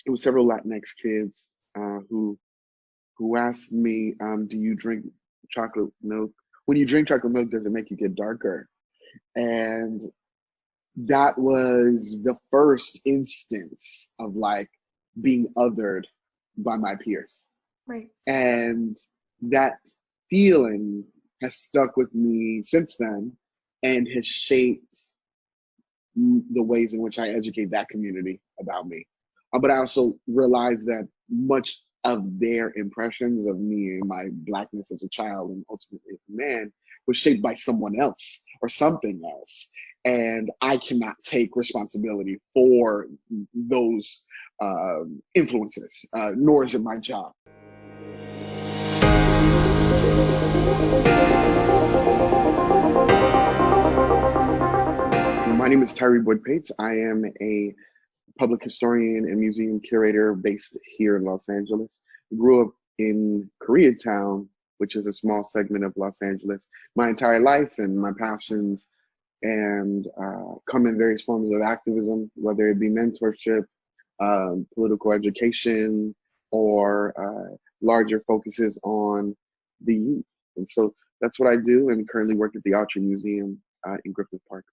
it was several Latinx kids who asked me, "Do you drink chocolate milk? When you drink chocolate milk, does it make you get darker?" And that was the first instance of like being othered by my peers. Right. And that feeling has stuck with me since then and has shaped the ways in which I educate that community about me. But I also realize that much of their impressions of me and my blackness as a child and ultimately as a man was shaped by someone else or something else. And I cannot take responsibility for those influences, nor is it my job. My name is Tyree Boyd-Pates. I am a public historian and museum curator based here in Los Angeles. I grew up in Koreatown, which is a small segment of Los Angeles, my entire life, and my passions and come in various forms of activism, whether it be mentorship, political education, or larger focuses on the youth. And so that's what I do, and currently work at the Archer Museum in Griffith Park.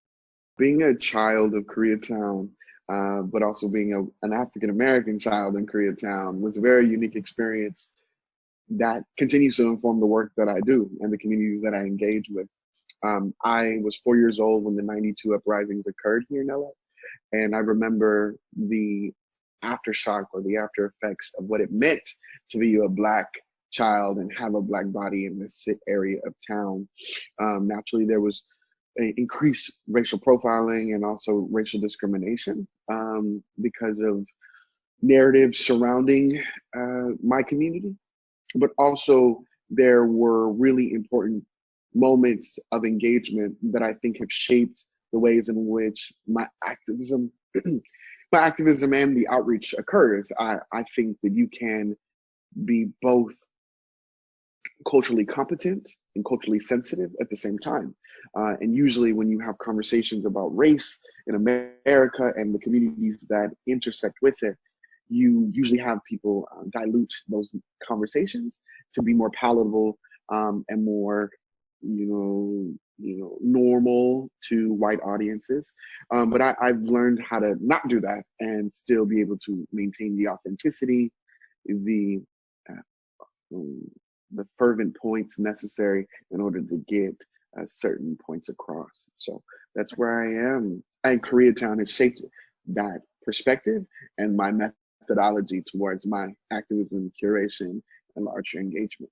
Being a child of Koreatown, but also being an African American child in Koreatown was a very unique experience that continues to inform the work that I do and the communities that I engage with. I was 4 years old when the 92 uprisings occurred here in LA, and I remember the aftershock or the after effects of what it meant to be a Black child and have a Black body in this area of town. Naturally, there was increased racial profiling and also racial discrimination because of narratives surrounding my community, but also there were really important moments of engagement that I think have shaped the ways in which my activism, my activism and the outreach occurs. I think that you can be both culturally competent and culturally sensitive at the same time. And usually, when you have conversations about race in America and the communities that intersect with it, you usually have people dilute those conversations to be more palatable and more, normal to white audiences. But I've learned how to not do that and still be able to maintain the authenticity, the uh, um, the fervent points necessary in order to get certain points across. So that's where I am. And Koreatown has shaped that perspective and my methodology towards my activism, curation, and larger engagement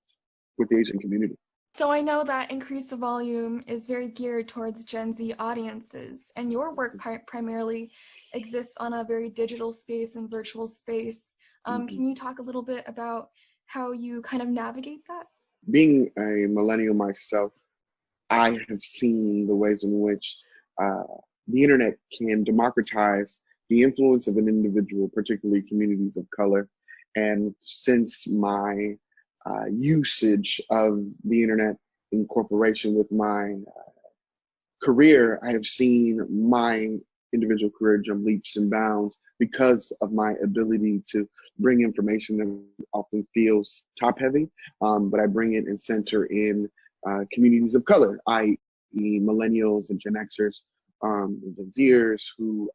with the Asian community. So I know that Increase the Volume is very geared towards Gen Z audiences, and your work primarily exists on a very digital space and virtual space. Mhm. Can you talk a little bit about how you kind of navigate that? Being a millennial myself, I have seen the ways in which uh, the internet can democratize the influence of an individual, particularly communities of color. And since my usage of the internet in corporation with my career, I have seen my individual career jump leaps and bounds because of my ability to bring information that often feels top heavy, but I bring it and center in communities of color, i.e., millennials and Gen Xers, Gen Zers who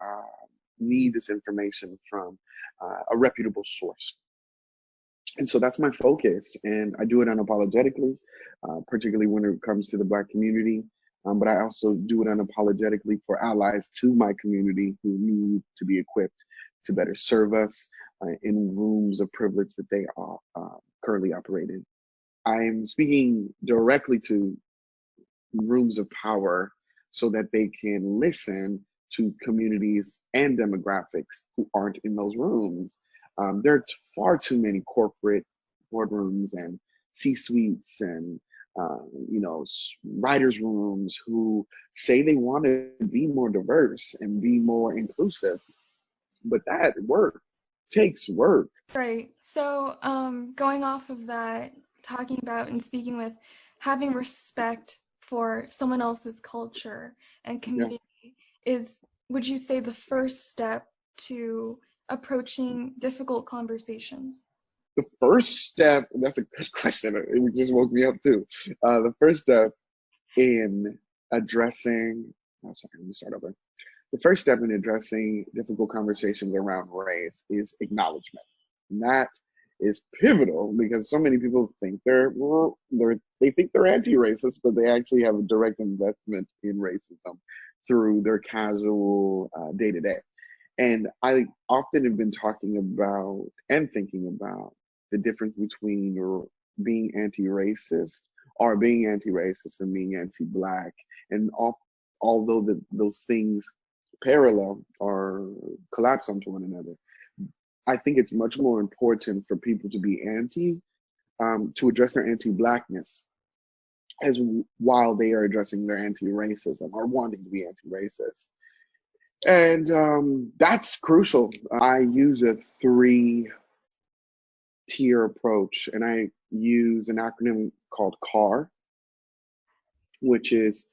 need this information from a reputable source. And so that's my focus, and I do it unapologetically, particularly when it comes to the Black community. But I also do it unapologetically for allies to my community who need to be equipped to better serve us in rooms of privilege that they are currently operate in. I'm speaking directly to rooms of power so that they can listen to communities and demographics who aren't in those rooms. There are far too many corporate boardrooms and C-suites and writers' rooms who say they want to be more diverse and be more inclusive, but that work takes work. Right. So, going off of that, talking about and speaking with having respect for someone else's culture and Yeah. community is, would you say, the first step to approaching difficult conversations? The first step, that's a good question. It just woke me up too. The first step in addressing, oh, sorry, let me start over. The first step in addressing difficult conversations around race is acknowledgement. And that is pivotal because so many people think they think they're anti-racist, but they actually have a direct investment in racism through their casual day-to-day. And I often have been talking about and thinking about the difference between being anti-racist or being anti-racist and being anti-black. And although those things parallel or collapse onto one another, I think it's much more important for people to be to address their anti-blackness as while they are addressing their anti-racism or wanting to be anti-racist. And that's crucial. I use a 3-tier approach, and I use an acronym called CAR, which is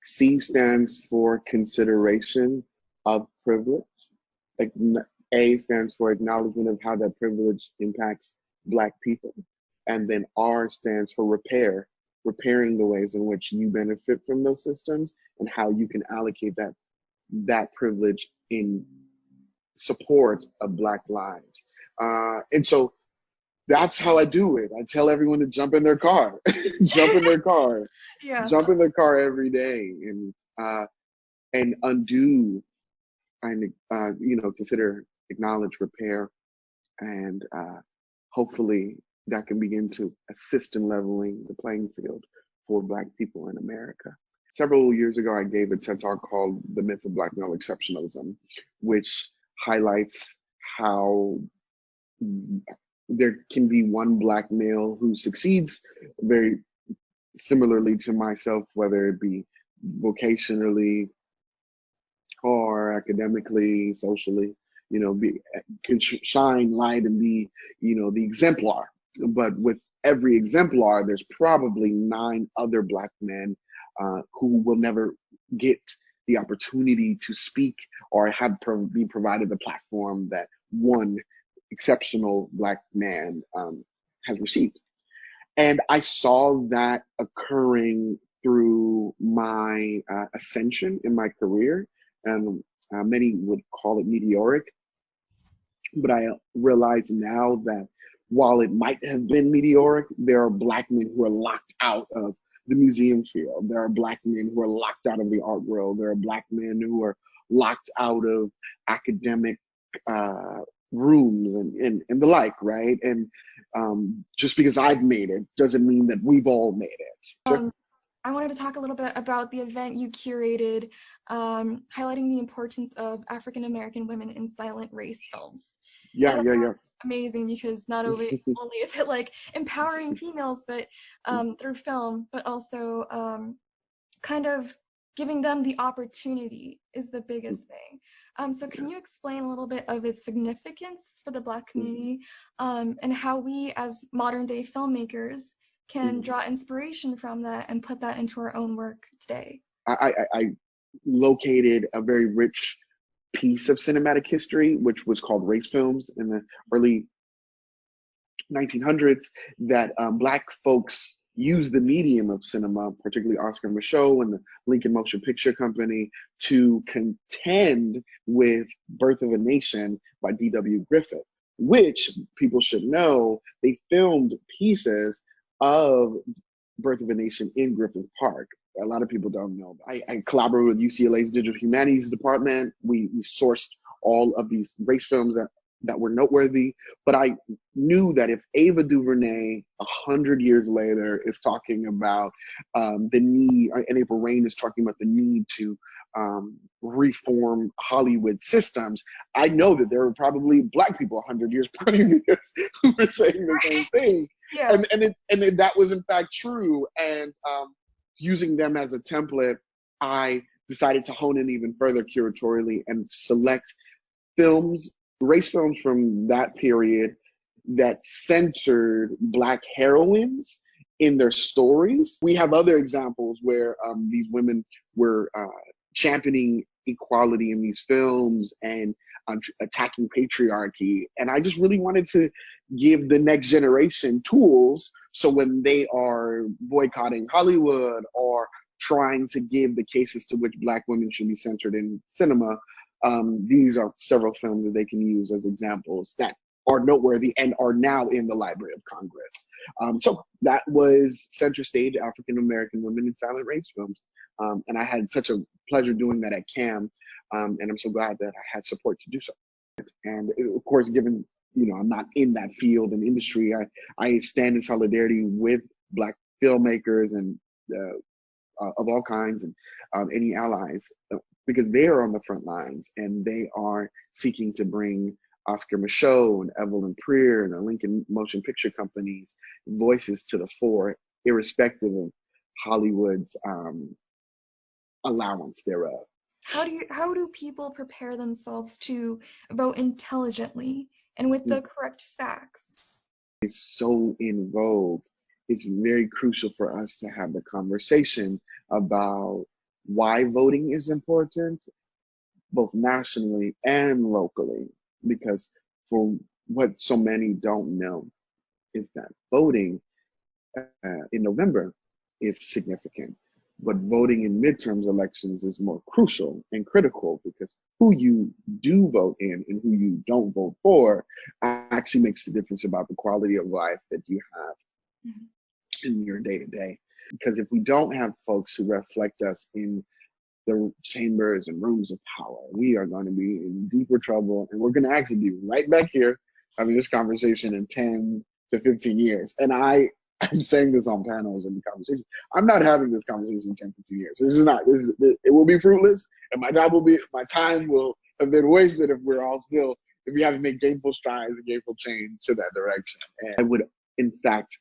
C stands for consideration of privilege. A stands for acknowledgement of how that privilege impacts Black people. And then R stands for repair, repairing the ways in which you benefit from those systems and how you can allocate that privilege in support of Black lives. And so that's how I do it. I tell everyone to jump in their car, jump in their car, Yeah. jump in their car every day, and undo and consider, acknowledge, repair, and hopefully that can begin to assist in leveling the playing field for Black people in America. Several years ago, I gave a TED Talk called The Myth of Black Male Exceptionalism, which highlights how there can be one Black male who succeeds very similarly to myself, whether it be vocationally or academically, socially, can shine light and be, the exemplar. But with every exemplar, there's probably 9 other Black men who will never get the opportunity to speak or be provided the platform that one exceptional Black man has received. And I saw that occurring through my ascension in my career. And many would call it meteoric. But I realize now that while it might have been meteoric, there are Black men who are locked out of the museum field. There are Black men who are locked out of the art world. There are Black men who are locked out of academic rooms and the like, right? And just because I've made it doesn't mean that we've all made it. I wanted to talk a little bit about the event you curated, highlighting the importance of African-American women in silent race films. Yeah. Amazing, because not only is it like empowering females, but through film, but also kind of giving them the opportunity is the biggest thing. So can you explain a little bit of its significance for the Black community, and how we as modern day filmmakers can draw inspiration from that and put that into our own work today? I located a very rich piece of cinematic history, which was called race films in the early 1900s, that Black folks used the medium of cinema, particularly Oscar Micheaux and the Lincoln Motion Picture Company, to contend with Birth of a Nation by D.W. Griffith, which people should know, they filmed pieces of Birth of a Nation in Griffith Park. A lot of people don't know. I collaborated with UCLA's Digital Humanities Department. We sourced all of these race films that were noteworthy, but I knew that if Ava DuVernay 100 years later is talking about the need, and April Rain is talking about the need to reform Hollywood systems, I know that there were probably Black people 100 years previous who were saying the same thing. Yeah. And that was in fact true. And using them as a template, I decided to hone in even further curatorially and select films, race films from that period that centered Black heroines in their stories. We have other examples where these women were championing equality in these films and attacking patriarchy. And I just really wanted to give the next generation tools so when they are boycotting Hollywood or trying to give the cases to which Black women should be centered in cinema, these are several films that they can use as examples that are noteworthy and are now in the Library of Congress. So that was Center Stage, African American Women in Silent Race Films. And I had such a pleasure doing that at CAM, and I'm so glad that I had support to do so. And of course, given, I'm not in that field and industry, I stand in solidarity with Black filmmakers and of all kinds and any allies, because they are on the front lines and they are seeking to bring Oscar Michaud and Evelyn Preer and the Lincoln Motion Picture Company's voices to the fore, irrespective of Hollywood's allowance thereof. How do people prepare themselves to vote intelligently and with the correct facts? It's so in vogue. It's very crucial for us to have the conversation about why voting is important, both nationally and locally, because for what so many don't know is that voting in November is significant, but voting in midterms elections is more crucial and critical, because who you do vote in and who you don't vote for actually makes the difference about the quality of life that you have in your day-to-day. Because if we don't have folks who reflect us in the chambers and rooms of power, we are going to be in deeper trouble, and we're going to actually be right back here having this conversation in 10 to 15 years. And I'm saying this on panels and conversations. I'm not having this conversation in 10, 15 years. It will be fruitless, and my time will have been wasted if we haven't made gainful strides and gainful change to that direction. And I would, in fact,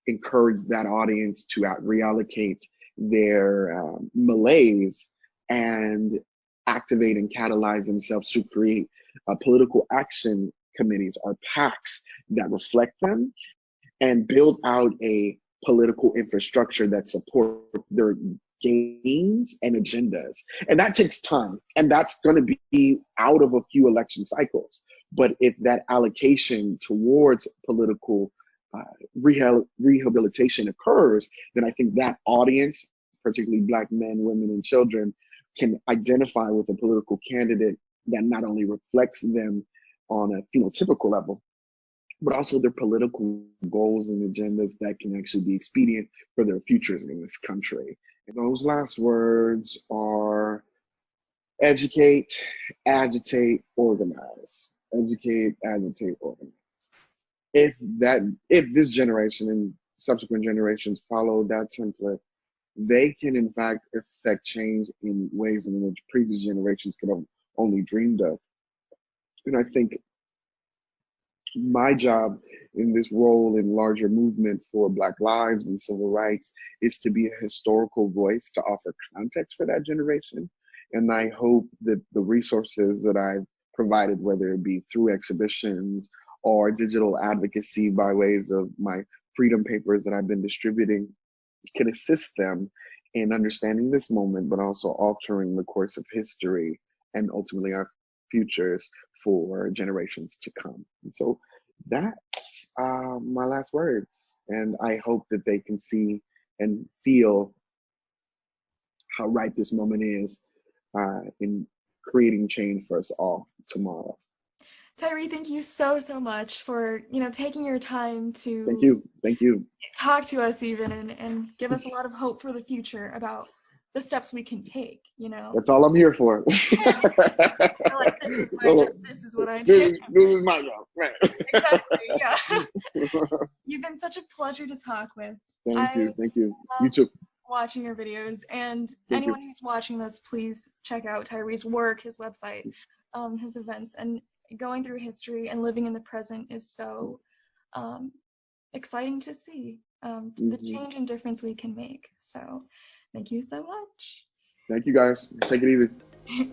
encourage that audience to reallocate their malaise and activate and catalyze themselves to create political action committees or PACs that reflect them and build out a political infrastructure that supports their gains and agendas. And that takes time, and that's going to be out of a few election cycles. But if that allocation towards political rehabilitation occurs, then I think that audience, particularly Black men, women, and children, can identify with a political candidate that not only reflects them on a phenotypical level, but also their political goals and agendas that can actually be expedient for their futures in this country. And those last words are educate, agitate, organize. Educate, agitate, organize. If this generation and subsequent generations follow that template, they can in fact affect change in ways in which previous generations could have only dreamed of. And I think my job in this role in larger movement for Black lives and civil rights is to be a historical voice to offer context for that generation. And I hope that the resources that I've provided, whether it be through exhibitions or digital advocacy by ways of my freedom papers that I've been distributing, can assist them in understanding this moment, but also altering the course of history and ultimately our futures for generations to come. And so that's my last words. And I hope that they can see and feel how right this moment is in creating change for us all tomorrow. Tyree, thank you so much for taking your time to Thank you talk to us even and give us a lot of hope for the future about the steps we can take. That's all I'm here for. Like, this is my job. This is what I do. This is my job. Right. Exactly. Yeah. You've been such a pleasure to talk with. Thank you. You too. Watching your videos, and anyone who's watching this, please check out Tyree's work, his website, his events, and going through history and living in the present is so exciting to see the change and difference we can make. So thank you so much. Thank you guys. Take it easy.